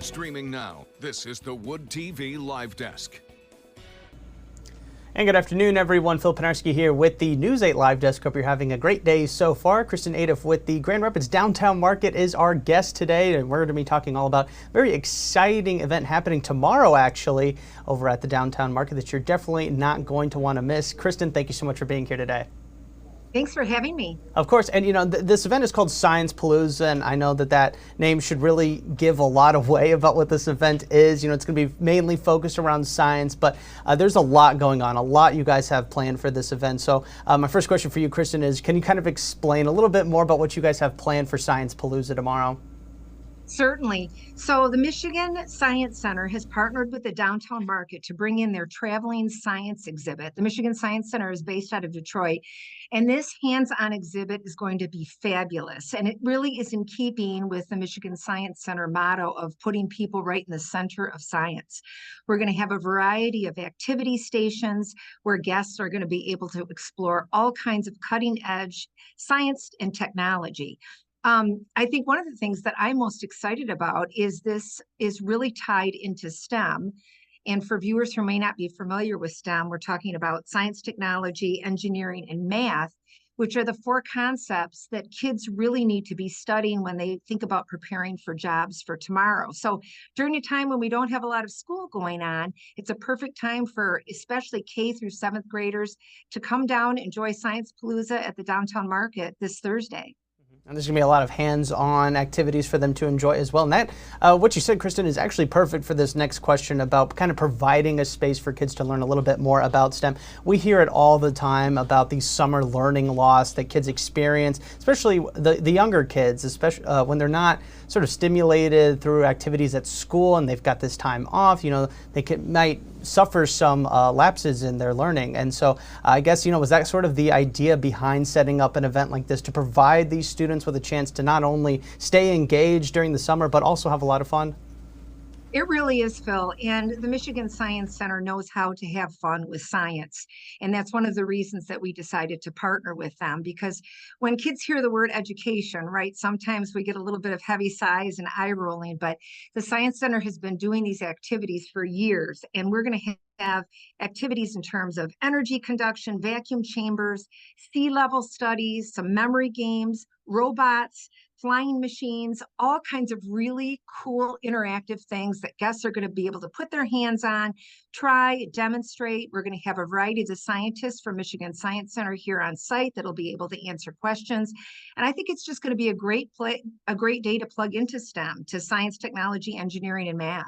Streaming now, this is the Wood TV Live Desk. And good afternoon, everyone. Phil Penarski here with the News 8 Live Desk. Hope you're having a great day so far. Kristen Adolf with the Grand Rapids Downtown Market is our guest today, and we're going to be talking all about a very exciting event happening tomorrow, actually, over at the Downtown Market that you're definitely not going to want to miss. Kristen, thank you so much for being here today. Thanks for having me. Of course, and this event is called Sciencepalooza, and I know that name should really give a lot away about what this event is. It's going to be mainly focused around science, but there's a lot going on, a lot you guys have planned for this event. So my first question for you, Kristen, is can you kind of explain a little bit more about what you guys have planned for Sciencepalooza tomorrow? Certainly. So the Michigan Science Center has partnered with the Downtown Market to bring in their traveling science exhibit. The Michigan Science Center is based out of Detroit, and this hands-on exhibit is going to be fabulous. And it really is in keeping with the Michigan Science Center motto of putting people right in the center of science. We're going to have a variety of activity stations where guests are going to be able to explore all kinds of cutting-edge science and technology. I think one of the things that I'm most excited about is this is really tied into STEM. And for viewers who may not be familiar with STEM, we're talking about science, technology, engineering, and math, which are the four concepts that kids really need to be studying when they think about preparing for jobs for tomorrow. So during a time when we don't have a lot of school going on, it's a perfect time for especially K through 7th graders to come down, enjoy Sciencepalooza at the Downtown Market this Thursday. And there's going to be a lot of hands-on activities for them to enjoy as well. And that, what you said, Kristen, is actually perfect for this next question about kind of providing a space for kids to learn a little bit more about STEM. We hear it all the time about the summer learning loss that kids experience, especially the younger kids, especially when they're not sort of stimulated through activities at school and they've got this time off. They might suffer some lapses in their learning. And so I guess, was that sort of the idea behind setting up an event like this, to provide these students with a chance to not only stay engaged during the summer, but also have a lot of fun? It really is, Phil. And the Michigan Science Center knows how to have fun with science. And that's one of the reasons that we decided to partner with them, because when kids hear the word education, right, sometimes we get a little bit of heavy sighs and eye rolling, but the Science Center has been doing these activities for years. And we're going to have activities in terms of energy conduction, vacuum chambers, sea level studies, some memory games, robots, flying machines, all kinds of really cool interactive things that guests are going to be able to put their hands on, try, demonstrate. We're going to have a variety of the scientists from Michigan Science Center here on site that'll be able to answer questions. And I think it's just going to be a great day to plug into STEM, to science, technology, engineering, and math.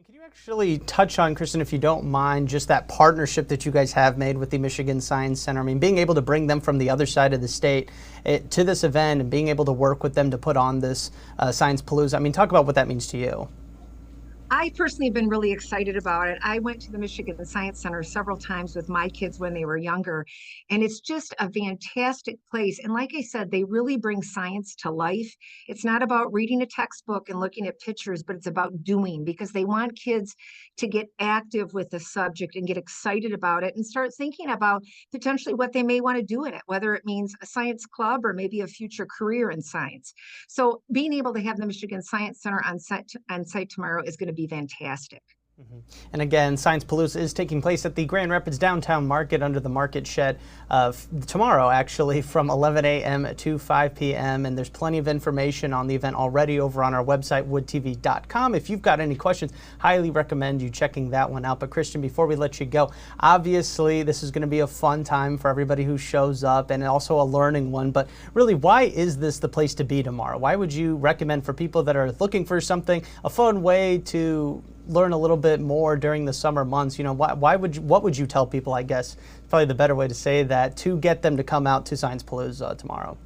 Can you actually touch on, Kristen, if you don't mind, just that partnership that you guys have made with the Michigan Science Center? I mean, being able to bring them from the other side of the state to this event and being able to work with them to put on this Sciencepalooza. I mean, talk about what that means to you. I personally have been really excited about it. I went to the Michigan Science Center several times with my kids when they were younger, and it's just a fantastic place. And like I said, they really bring science to life. It's not about reading a textbook and looking at pictures, but it's about doing, because they want kids to get active with the subject and get excited about it and start thinking about potentially what they may want to do in it, whether it means a science club or maybe a future career in science. So being able to have the Michigan Science Center on site tomorrow is going to be fantastic. And again, Sciencepalooza is taking place at the Grand Rapids Downtown Market under the Market Shed tomorrow, actually, from 11 a.m. to 5 p.m. And there's plenty of information on the event already over on our website, woodtv.com. If you've got any questions, highly recommend you checking that one out. But Christian, before we let you go, obviously this is going to be a fun time for everybody who shows up, and also a learning one. But really, why is this the place to be tomorrow? Why would you recommend for people that are looking for something, a fun way to learn a little bit more during the summer months? What would you tell people, I guess, probably the better way to say that, to get them to come out to Sciencepalooza tomorrow?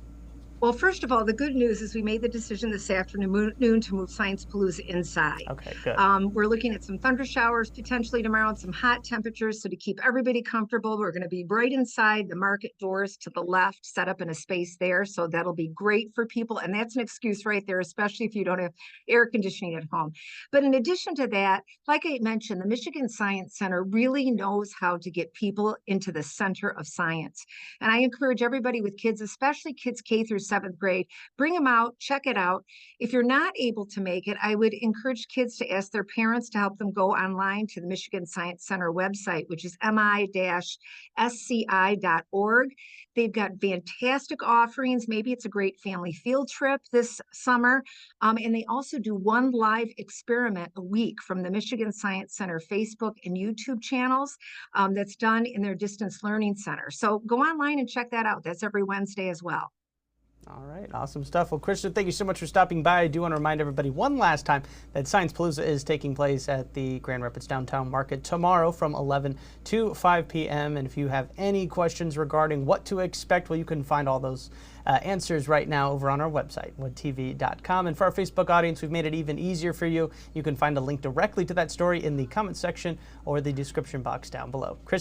Well, first of all, the good news is we made the decision this afternoon to move Sciencepalooza inside. Okay, good. We're looking at some thunder showers potentially tomorrow and some hot temperatures. So to keep everybody comfortable, we're going to be right inside the market doors to the left, set up in a space there. So that'll be great for people. And that's an excuse right there, especially if you don't have air conditioning at home. But in addition to that, like I mentioned, the Michigan Science Center really knows how to get people into the center of science. And I encourage everybody with kids, especially kids K through 7th grade. Bring them out, check it out. If you're not able to make it, I would encourage kids to ask their parents to help them go online to the Michigan Science Center website, which is mi-sci.org. They've got fantastic offerings. Maybe it's a great family field trip this summer. And they also do one live experiment a week from the Michigan Science Center Facebook and YouTube channels that's done in their distance learning center. So go online and check that out. That's every Wednesday as well. All right, awesome stuff. Well, Kristen, thank you so much for stopping by. I do want to remind everybody one last time that Sciencepalooza is taking place at the Grand Rapids Downtown Market tomorrow from 11 to 5 p.m. And if you have any questions regarding what to expect, well, you can find all those answers right now over on our website, woodtv.com. And for our Facebook audience, we've made it even easier for you. You can find a link directly to that story in the comment section or the description box down below. Kristen,